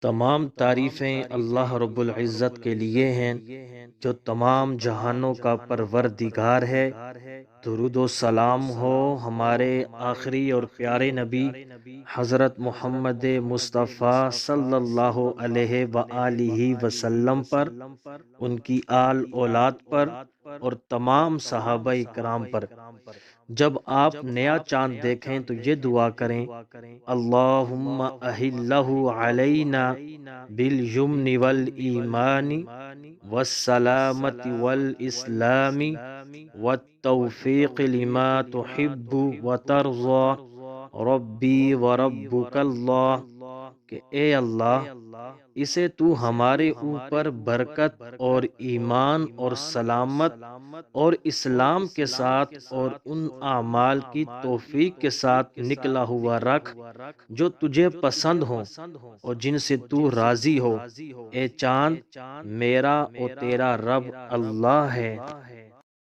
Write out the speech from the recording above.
تمام تعریفیں اللہ رب العزت کے لیے ہیں جو تمام جہانوں کا پروردگار ہے۔ درود و سلام ہو ہمارے آخری اور پیارے نبی حضرت محمد مصطفیٰ صلی اللہ علیہ وآلہ وسلم پر، ان کی آل اولاد پر اور تمام صحابہ کرام پر۔ جب آپ نیا چاند دیکھیں تو یہ دعا کریں، اللہم اہلہ علینا بالیمن والایمان والسلامت والاسلام والتوفیق لما تحب وترضى ربی وربک اللہ، کہ اے اللہ اسے تو ہمارے اوپر برکت اور ایمان اور سلامت اور اسلام کے ساتھ اور ان اعمال کی توفیق کے ساتھ نکلا ہوا رکھ جو تجھے پسند ہوں اور جن سے تو راضی ہو۔ اے چاند، میرا اور تیرا رب اللہ ہے۔